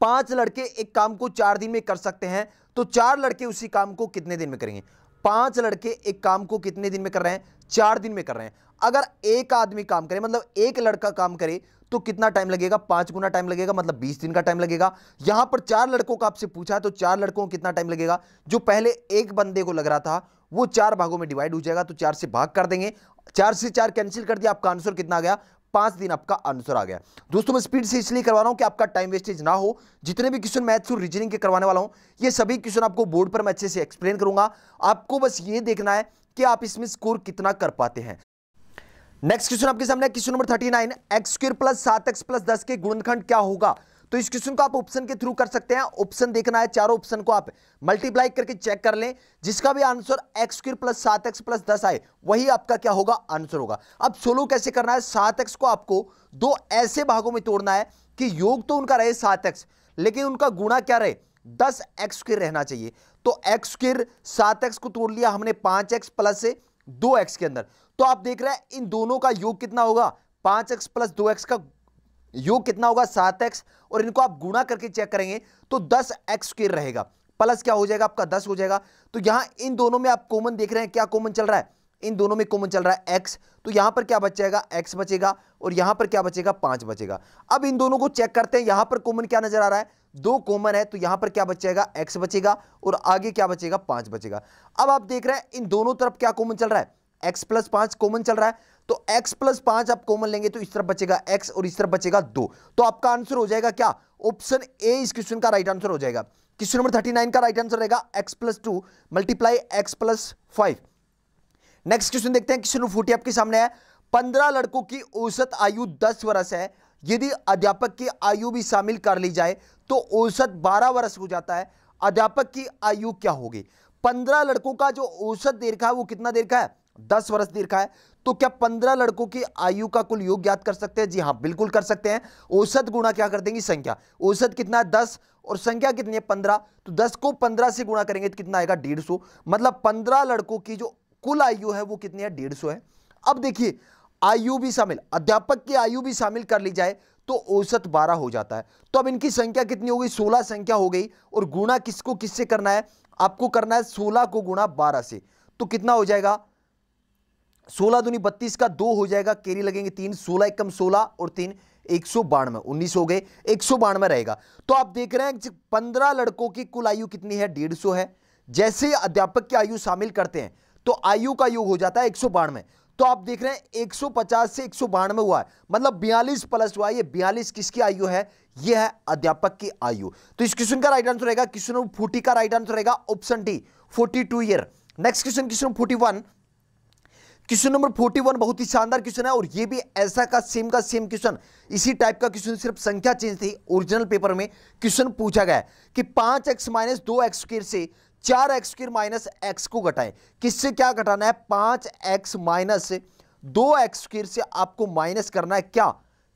5 लड़के एक काम को 4 दिन में कर सकते हैं, तो 4 लड़के उसी काम को कितने दिन में करेंगे। 5 लड़के एक काम को कितने दिन में कर रहे हैं, 4 दिन में कर रहे हैं। अगर एक आदमी काम करे, मतलब एक लड़का काम करे, तो कितना टाइम लगेगा, 5 गुना टाइम लगेगा, मतलब 20 दिन का टाइम लगेगा। यहां पर 4 लड़कों का आपसे पूछा है, तो 4 लड़कों को कितना टाइम लगेगा, जो पहले एक बंदे को लग रहा था वो 4 भागों में डिवाइड हो जाएगा, तो 4 से भाग कर देंगे, 4 से 4 कैंसिल कर दिया, आपका आंसर कितना आ गया, 5 दिन आपका आंसर आ गया। दोस्तों मैं स्पीड से इसलिए करवा रहा हूं कि आपका टाइम वेस्टेज ना हो। जितने भी क्वेश्चन मैथ्स और रीजनिंग के करवाने वाला हूं, ये सभी क्वेश्चन आपको बोर्ड पर मैं अच्छे से एक्सप्लेन करूंगा। आपको बस ये देखना है कि आप इसमें स्कोर कितना कर पाते हैं। नेक्स्ट क्वेश्चन आपके सामने क्वेश्चन नंबर 39, x² + 7x + 10 के गुणनखंड क्या होगा। तो इस क्वेश्चन को आप ऑप्शन के थ्रू कर सकते हैं। ऑप्शन देखना है, चारों ऑप्शन को आप मल्टीप्लाई करके चेक कर लें, जिसका भी आंसर x² + 7x + 10 आए वही आपका क्या होगा, आंसर होगा। अब सोल्व कैसे करना है, 7x को आपको 2 ऐसे भागों में तोड़ना है कि योग तो उनका रहे 7x, लेकिन उनका गुणा क्या रहे, 10x² रहना चाहिए। तो x² 7x को तोड़ लिया हमने 5x + 2x के अंदर, तो आप देख रहे हैं इन दोनों का योग कितना होगा, 5x + 2x का योग कितना होगा, 7x, और इनको आप गुणा करके चेक करेंगे तो 10x² रहेगा, प्लस क्या हो जाएगा आपका 10 हो जाएगा। तो यहां इन दोनों में आप कॉमन देख रहे हैं, क्या कॉमन चल रहा है, इन दोनों में कॉमन चल रहा है x, तो यहां पर क्या बच जाएगा, x बचेगा, और यहां पर क्या बचेगा, 5 बचेगा। अब इन दोनों को चेक करते हैं, यहां पर कॉमन क्या नजर आ रहा है, 2 कॉमन है, तो यहां पर क्या बच जाएगा, x बचेगा, और आगे क्या बचेगा, 5 बचेगा। अब आप देख रहे हैं इन दोनों तरफ क्या कॉमन चल रहा है, x + 5 कॉमन चल रहा है, तो x + 5 आप कॉमन लेंगे तो इस तरफ बचेगा x और इस तरफ बचेगा 2, तो आपका आंसर हो जाएगा क्या, ऑप्शन ए इस क्वेश्चन का राइट आंसर हो जाएगा। क्वेश्चन नंबर 39 का राइट आंसर रहेगा x + 2 × x + 5। नेक्स्ट क्वेश्चन देखते हैं, क्वेश्चन नंबर 40 आपके सामने है। 15 लड़कों की औसत आयु 10 वर्ष है, यदि अध्यापक की आयु भी शामिल कर ली जाए तो औसत 12 वर्ष हो जाता है। अध्यापक की आयु क्या होगी। 15 लड़कों का जो औसत दीर्घ है वो कितना दीर्घ है, 10 वर्ष दीर्घ है। तो क्या 15 लड़कों की आयु का कुल योग ज्ञात कर सकते हैं, जी हां बिल्कुल कर सकते हैं। औसत गुणा क्या कर देंगे, संख्या, औसत कितना है 10 और संख्या कितनी है 15, तो 10 को 15 से गुणा करेंगे तो कितना आएगा 150, मतलब 15 लड़कों की जो कुल आयु है वो कितनी है, 150 है। अब देखिए आयु भी शामिल, अध्यापक की आयु भी शामिल कर ली जाए तो औसत 12 हो जाता है। तो अब इनकी संख्या कितनी हो गई, 16 संख्या हो गई, और गुणा किसको किससे करना है, आपको करना है 16 को गुणा 12 से, तो कितना हो जाएगा, 16 दूनी 32 का 2 हो जाएगा, कैरी लगेंगे 3, 16 एकम 16 और 3 192, 19 हो गए, 192 रहेगा। तो आप देख रहे हैं 15 लड़कों की कुल आयु कितनी है, 150 है। जैसे ही अध्यापक की आयु शामिल करते हैं तो आयु का योग हो जाता है 192। तो आप देख रहे हैं 150 से 192 हुआ है, मतलब 42 प्लस हुआ है। ये 42 किसकी आयु है, ये है अध्यापक की आयु। तो इस क्वेश्चन का राइट आंसर रहेगा, क्वेश्चन नंबर 40 का राइट आंसर रहेगा option D, 42 year. Next question, question 41, question number 41 बहुत ही शानदार क्वेश्चन है, और ये भी ऐसा का सेम क्वेश्चन, इसी टाइप का क्वेश्चन, सिर्फ संख्या चेंज थी। ओरिजिनल पेपर में क्वेश्चन पूछा गया है कि 5x - 2x² से 4x² - x को घटाएं। किससे क्या घटाना है, 5x - 2x² से आपको माइनस करना है क्या,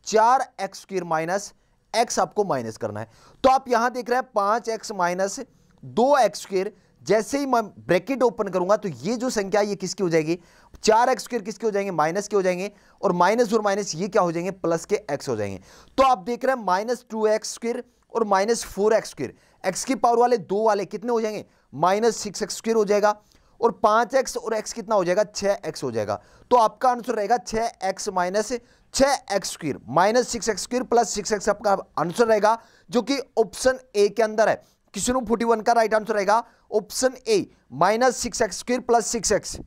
4x² - x आपको माइनस करना है। तो आप यहां देख रहे हैं 5x माइनस 2x स्क्वायर, जैसे ही मैं ब्रैकेट ओपन करूंगा तो ये जो संख्या ये किसकी हो जाएगी, 4x स्क्वायर किसके हो जाएंगे, माइनस के हो जाएंगे, और माइनस ये क्या हो जाएंगे, प्लस के x हो जाएंगे। तो आप देख रहे हैं -2x स्क्वायर और -4x स्क्वायर, x की पावर वाले 2 वाले कितने हो जाएंगे, -6x स्क्वायर हो जाएगा, और 5x और x कितना हो जाएगा, 6x हो जाएगा। तो आपका आंसर रहेगा 6x minus 6x square -6x square plus 6x आपका आंसर रहेगा, जो कि ऑप्शन ए के अंदर है। क्वेश्चन नंबर 41 का राइट आंसर रहेगा ऑप्शन ए -6x square plus 6x।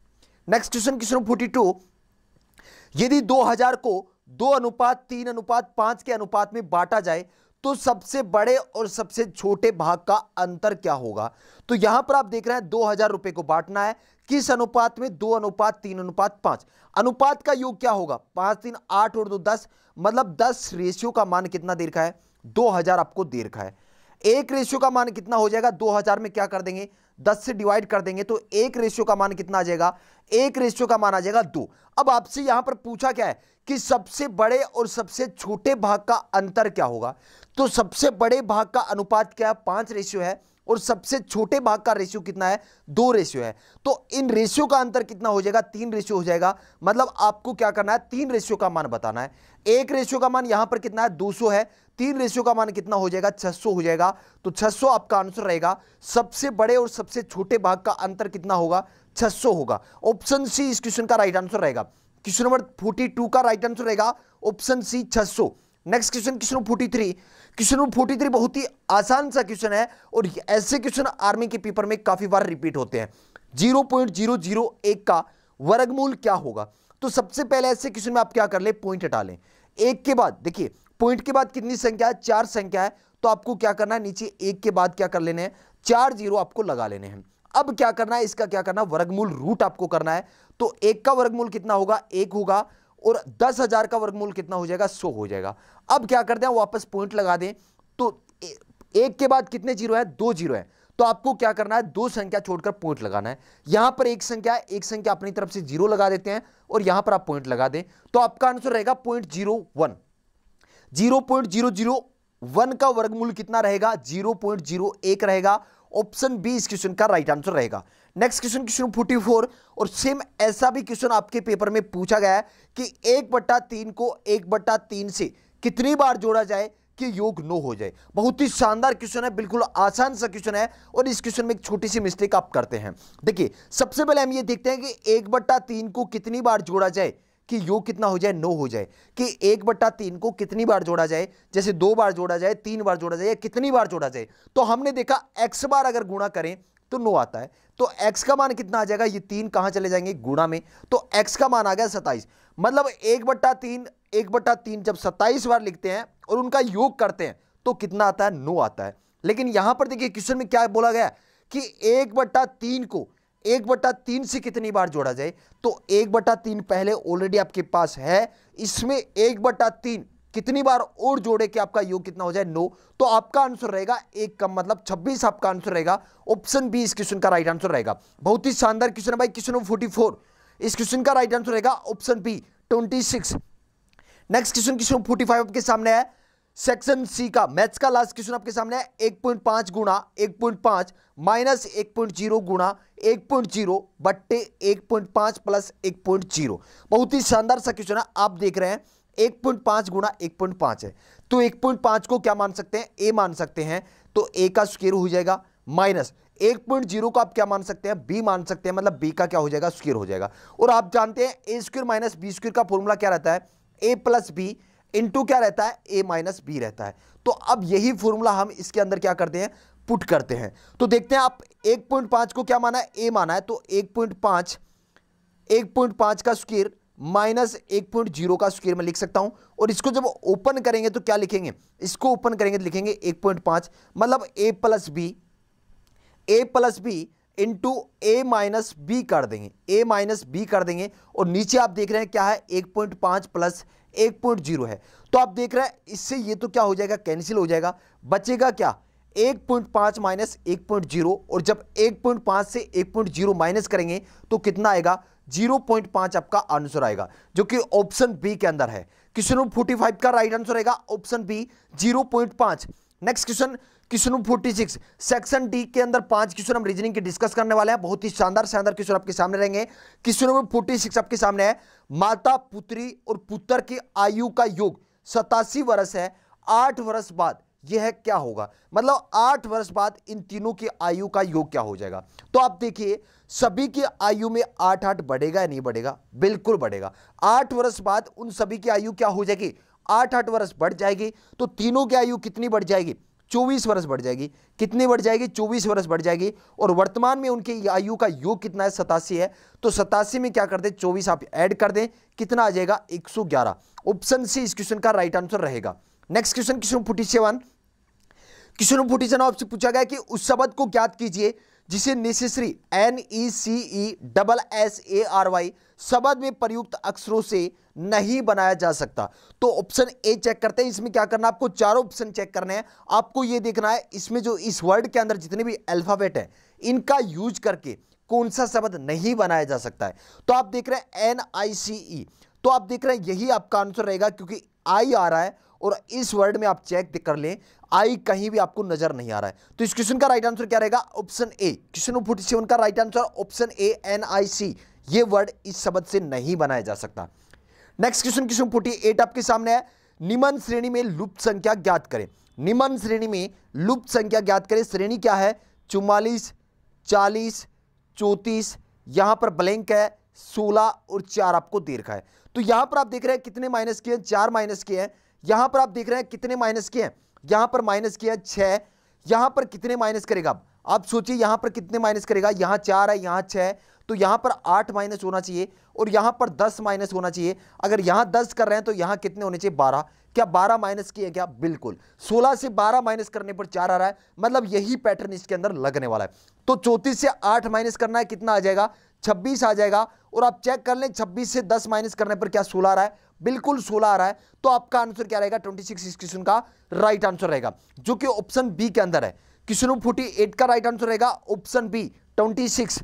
Next question, question number 42, यदि 2000 को 2:3:5 के अनुपात में बांटा जाए तो सबसे बड़े और सबसे छोटे भाग का अंतर क्या होगा। तो यहां पर आप देख रहे हैं 2000 रुपए को बांटना है किस अनुपात में, 2:3:5। अनुपात का योग क्या होगा, 5 3 8 और 2 10, मतलब 10 रेशियो का मान कितना दे रखा है, 2000 आपको दे रखा है। एक रेशियो का मान कितना हो जाएगा, 2000 में क्या कर देंगे, 10 से डिवाइड कर देंगे, तो एक रेशियो का मान कितना आ जाएगा, एक रेशियो का मान आ जाएगा 2। अब आपसे यहां पर पूछा क्या है कि सबसे बड़े और सबसे छोटे भाग का अंतर क्या होगा। तो सबसे बड़े भाग का अनुपात क्या है, 5 रेशियो है, और सबसे छोटे भाग का रेशियो कितना है, 2 रेशियो है। तो इन रेशियो का अंतर कितना हो जाएगा, 3 रेशियो हो जाएगा। मतलब आपको क्या करना है, 3 रेशियो का मान बताना है। एक रेशियो का मान यहां पर कितना है, 200 है, 3 रेशियो का मान कितना हो जाएगा, 600 हो जाएगा। तो 600 आपका आंसर रहेगा। सबसे बड़े और सबसे छोटे भाग का अंतर कितना होगा, 600 होगा। ऑप्शन सी इस क्वेश्चन का राइट आंसर रहेगा। क्वेश्चन नंबर 42 का राइट आंसर रहेगा option C 600। Next question, question number 43। Question number 43 बहुत ही आसान सा क्वेश्चन है, और ऐसे क्वेश्चन आर्मी के पेपर में काफी बार रिपीट होते हैं। 0.001 का वर्गमूल क्या होगा। तो सबसे पहले ऐसे क्वेश्चन में आप क्या कर ले, पॉइंट हटा लें। एक के बाद देखिए, पॉइंट के बाद कितनी संख्या है, 4 संख्या है, तो आपको क्या करना है, नीचे एक के बाद क्या कर लेने हैं, 4 जीरो आपको लगा लेने हैं। अब क्या करना है, इसका क्या करना है, वर्गमूल रूट आपको करना है। तो 1 का वर्गमूल कितना होगा, 1 होगा, और 10,000 का वर्गमूल कितना हो जाएगा, 100 हो जाएगा। अब क्या करते हैं, वापस पॉइंट लगा दें। तो 1 के बाद कितने जीरो है, 2 जीरो है, तो आपको क्या करना है, 2 संख्या छोड़कर पॉइंट लगाना है। यहां पर एक संख्या है, एक संख्या अपनी तरफ से 0 लगा देते हैं, और यहां पर आप पॉइंट लगा दें, तो आपका आंसर रहेगा 0.01। 0.001 का वर्गमूल कितना रहेगा, 0.01 रहेगा। ऑप्शन बी इस क्वेश्चन का राइट आंसर रहेगा। नेक्स्ट क्वेश्चन, क्वेश्चन 44, और सेम ऐसा भी क्वेश्चन आपके पेपर में पूछा गया है कि 1/3 को 1/3 से कितनी बार जोड़ा जाए कि योग 9 हो जाए। बहुत ही शानदार क्वेश्चन है, बिल्कुल आसान सा क्वेश्चन है, और इस क्वेश्चन में एक छोटी सी मिस्टेक आप करते हैं। देखिए, सबसे पहले हम ये देखते हैं कि 1/3 को कितनी बार जोड़ा जाए कि योग कितना हो जाए, 9 हो जाए। कि 1/3 को कितनी बार जोड़ा जाए, जैसे 2 बार जोड़ा जाए, 3 बार जोड़ा जाए, या कितनी बार जोड़ा जाए। तो हमने देखा x बार अगर गुणा करें तो 9 आता है, तो x का मान कितना आ जाएगा, ये 3 कहां चले जाएंगे, गुणा में, तो x का मान आ गया 27। मतलब 1/3 जब 27 बार लिखते हैं और उनका योग करते हैं तो कितना आता है, 9 आता है। लेकिन यहां पर देखिए क्वेश्चन में क्या बोला गया कि 1/3 को 1/3 से कितनी बार जोड़ा जाए। तो 1/3 पहले ऑलरेडी आपके पास है, इसमें 1/3 कितनी बार और जोड़े कि आपका योग कितना हो जाए, 9। तो आपका आंसर रहेगा 1 कम मतलब 26 आपका आंसर रहेगा। ऑप्शन बी इस क्वेश्चन का राइट आंसर रहेगा। बहुत ही शानदार क्वेश्चन है भाई। क्वेश्चन नंबर 44, इस क्वेश्चन का राइट आंसर रहेगा option B 26। Next question, question 45 आपके सामने है, सेक्शन सी का मैथ्स का लास्ट क्वेश्चन आपके सामने है। 1.5 गुणा 1.5 माइनस 1.0 गुणा 1.0 बट्टे 1.5 प्लस 1.0। बहुत ही शानदार सा क्वेश्चन है। आप देख रहे हैं 1.5 गुणा 1.5 है, तो 1.5 को क्या मान सकते हैं, ए मान सकते हैं, तो ए का स्क्वायर हो जाएगा, माइनस 1.0 को आप क्या मान सकते हैं, बी मान सकते हैं, मतलब बी का क्या हो जाएगा, स्क्वायर हो जाएगा। और आप जानते हैं ए स्क्वायर माइनस बी स्क्वायर का फॉर्मूला क्या रहता है, ए प्लस बी इंटू क्या रहता है, ए माइनस बी रहता है। तो अब यही फॉर्मूला हम इसके अंदर क्या करते हैं, पुट करते हैं। तो देखते हैं, आप 1.5 को क्या माना है, ए माना है, तो 1.5 का स्क्वायर माइनस 1.0 का स्क्वायर में लिख सकता हूं। और इसको जब ओपन करेंगे तो क्या लिखेंगे, इसको ओपन करेंगे तो लिखेंगे 1.5 मतलब ए प्लस बी इंटू ए माइनस बी कर देंगे, ए माइनस बी कर देंगे। और नीचे आप देख रहे हैं क्या है, 1.5 प्लस 1.0 है। तो आप देख रहे हैं इससे ये तो क्या हो जाएगा, कैंसिल हो जाएगा, बचेगा क्या, 1.5 माइनस 1.0। और जब 1.5 से 1.0 माइनस करेंगे तो कितना आएगा, 0.5 आपका आंसर आएगा, जो कि ऑप्शन बी के अंदर है। क्वेश्चन नंबर 45 का राइट आंसर रहेगा option B 0.5। Next question, question number 46, section D के अंदर 5 क्वेश्चन हम रीजनिंग के डिस्कस करने वाले हैं। बहुत ही शानदार शानदार क्वेश्चन आपके सामने रहेंगे। क्वेश्चन नंबर 46 आपके सामने है, माता पुत्री और पुत्र की आयु का योग 87 वर्ष है, 8 वर्ष बाद यह क्या होगा? मतलब 8 वर्ष बाद इन तीनों की आयु का योग क्या हो जाएगा? तो आप देखिए, सभी की आयु में 8-8 बढ़ेगा या नहीं बढ़ेगा? बिल्कुल बढ़ेगा। 8 वर्ष बाद उन सभी की आयु क्या हो जाएगी? 8-8 वर्ष बढ़ जाएगी। तो तीनों की आयु कितनी बढ़ जाएगी? 24 वर्ष बढ़ जाएगी। कितनी बढ़ जाएगी? 24 वर्ष बढ़ जाएगी। और वर्तमान में उनकी आयु का योग कितना है? 87 है। तो 87 में क्या कर दें? 24 आप ऐड कर दें, कितना आ जाएगा? 111। ऑप्शन सी इस क्वेश्चन का राइट आंसर रहेगा। नेक्स्ट क्वेश्चन, क्वेश्चन 47, क्वेश्चन 47 आपसे पूछा गया कि उस शब्द को ज्ञात कीजिए जिसे नेसेसरी NECESSARY शब्द में प्रयुक्त अक्षरों से नहीं बनाया जा सकता। तो ऑप्शन ए चेक करते हैं। इसमें क्या करना है आपको? चारों ऑप्शन चेक करने हैं। आपको यह देखना है इसमें जो इस वर्ड के अंदर जितने भी अल्फाबेट है इनका यूज करके कौन सा शब्द नहीं बनाया जा सकता है। तो आप देख रहे हैं NICE, तो आप देख रहे हैं यही आपका आंसर रहेगा, क्योंकि आई आ रहा है और इस वर्ड में आप चेक कर लें, आई कहीं भी आपको नजर नहीं आ रहा है। तो इस क्वेश्चन का राइट आंसर क्या रहेगा? ऑप्शन ए। क्वेश्चन 47 का right answer option A NIC, ये वर्ड इस शब्द से नहीं बनाया जा सकता। नेक्स्ट क्वेश्चन, क्वेश्चन 48 आपके सामने है, निम्न श्रेणी में लुप्त संख्या ज्ञात करें। निम्न श्रेणी में लुप्त संख्या ज्ञात करें। श्रेणी क्या है? 44, 40, 34, यहां पर ब्लैंक है, 16 और 4 आपको दे रखा है। तो यहां पर आप देख रहे हैं कितने माइनस किए हैं? 4 माइनस किए हैं। यहां पर आप देख रहे हैं कितने माइनस किए हैं? यहां पर माइनस किया 6। यहां पर कितने माइनस करेगा? आप सोचिए यहां पर कितने माइनस करेगा? यहां 4 है, यहां 6 है, तो यहां पर 8 माइनस होना चाहिए और यहां पर 10 माइनस होना चाहिए। अगर यहां 10 कर रहे हैं तो यहां कितने होने चाहिए? 12। क्या 12 माइनस किए क्या? बिल्कुल। 16 से 12 माइनस करने पर 4 आ रहा है, मतलब यही पैटर्न इसके अंदर लगने वाला है। तो 34 से 8 माइनस करना है, कितना आ जाएगा? 26 आ जाएगा। और आप चेक कर लें 26 से 10 माइनस करने पर क्या 16 आ रहा है? बिल्कुल 16 आ रहा है। तो आपका आंसर क्या रहेगा? 26 इस क्वेश्चन का राइट आंसर रहेगा, जो कि ऑप्शन बी के अंदर है। क्वेश्चन 48 का राइट आंसर रहेगा option B 26।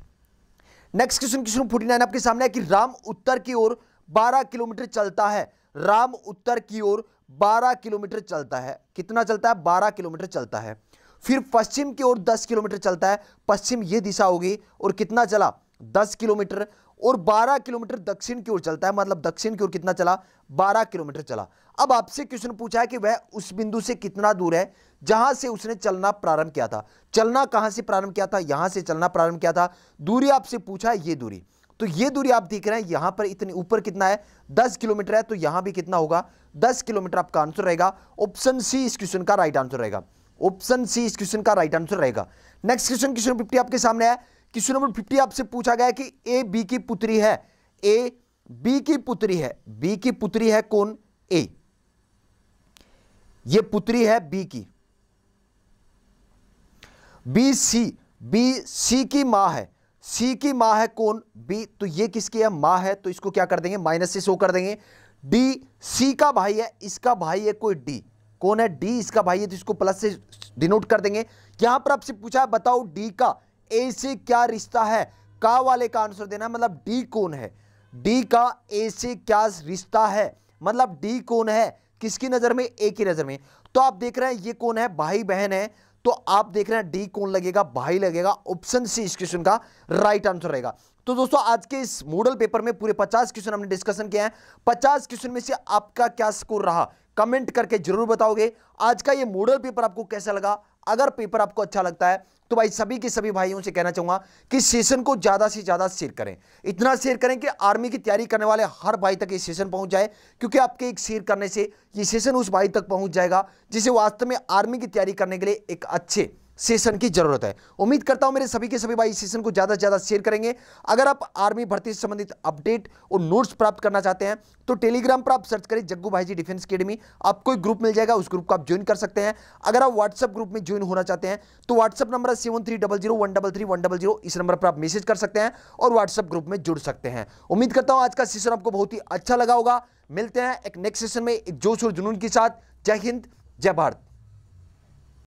Next question, question 49 आपके सामने है कि राम उत्तर की ओर 12 किलोमीटर चलता है। राम उत्तर की ओर 12 किलोमीटर चलता है। कितना चलता है? 12 किलोमीटर चलता है। फिर पश्चिम की ओर 10 किलोमीटर चलता है। पश्चिम ये दिशा होगी और कितना चला? 10 किलोमीटर। और 12 किलोमीटर दक्षिण की ओर चलता है, मतलब दक्षिण की ओर कितना चला? 12 किलोमीटर चला। अब आपसे क्वेश्चन पूछा है कि वह उस बिंदु से कितना दूर है जहां से उसने चलना प्रारंभ किया था। चलना कहां से प्रारंभ किया था? यहां से चलना प्रारंभ किया था। दूरी आपसे पूछा है, ये दूरी। तो ये दूरी आप देख रहे हैं यहां पर इतनी ऊपर कितना है? 10 किलोमीटर है। तो यहां भी कितना होगा? 10 किलोमीटर आपका आंसर रहेगा। ऑप्शन सी इस क्वेश्चन का राइट आंसर रहेगा। ऑप्शन सी इस क्वेश्चन का राइट आंसर रहेगा। नेक्स्ट क्वेश्चन, क्वेश्चन 50 आपके सामने है। क्वेश्चन नंबर 50 आपसे पूछा गया है कि ए बी की पुत्री है। ए बी की पुत्री है। बी की पुत्री है कौन? ए। ये पुत्री है बी की। बी सी की मां है। सी की मां है कौन? बी। तो ये किसकी है? मां है। तो इसको क्या कर देंगे? माइनस से शो कर देंगे। डी सी का भाई है, इसका भाई है कोई डी। कौन है? डी इसका भाई है, तो इसको प्लस से डिनोट कर देंगे। यहां पर आपसे पूछा है बताओ डी का ए से क्या रिश्ता है। का वाले का आंसर देना है, मतलब डी कौन है? डी का ए से क्या रिश्ता है, मतलब डी कौन है? किसकी नजर में? ए की नजर में। तो आप देख रहे हैं ये कौन है? भाई बहन है। तो आप देख रहे हैं डी कौन लगेगा? भाई लगेगा। ऑप्शन सी इस क्वेश्चन का राइट आंसर रहेगा। तो दोस्तों आज के इस मॉडल पेपर में पूरे 50 क्वेश्चन हमने डिस्कशन किए हैं। 50 क्वेश्चन में से आपका क्या स्कोर रहा कमेंट करके जरूर बताओगे। आज का ये मॉडल पेपर आपको कैसा लगा? अगर पेपर आपको अच्छा लगता है तो भाई सभी के सभी भाइयों से कहना चाहूंगा कि सेशन को ज्यादा से ज्यादा शेयर करें। इतना शेयर करें कि आर्मी की तैयारी करने वाले हर भाई तक ये सेशन पहुंच जाए, क्योंकि आपके एक शेयर करने से ये सेशन उस भाई तक पहुंच जाएगा जिसे वास्तव में आर्मी की तैयारी करने के लिए एक अच्छे सेशन की जरूरत है। उम्मीद करता हूं मेरे सभी के सभी भाई इस सेशन को ज्यादा से ज्यादा शेयर करेंगे। अगर आप आर्मी भर्ती से संबंधित अपडेट और नोट्स प्राप्त करना चाहते हैं तो टेलीग्राम पर आप सर्च करें जग्गू भाई जी डिफेंस अकेडमी, आपको एक ग्रुप मिल जाएगा, उस ग्रुप को आप ज्वाइन कर सकते हैं। अगर आप व्हाट्सएप ग्रुप में ज्वाइन होना चाहते हैं तो व्हाट्सएप नंबर है 7300133100, इस नंबर पर आप मैसेज कर सकते हैं और व्हाट्सएप ग्रुप में जुड़ सकते हैं। उम्मीद करता हूं आज का सेशन आपको बहुत ही अच्छा लगा होगा। मिलते हैं एक नेक्स्ट सेशन में एक जोश और जुनून के साथ। जय हिंद, जय भारत।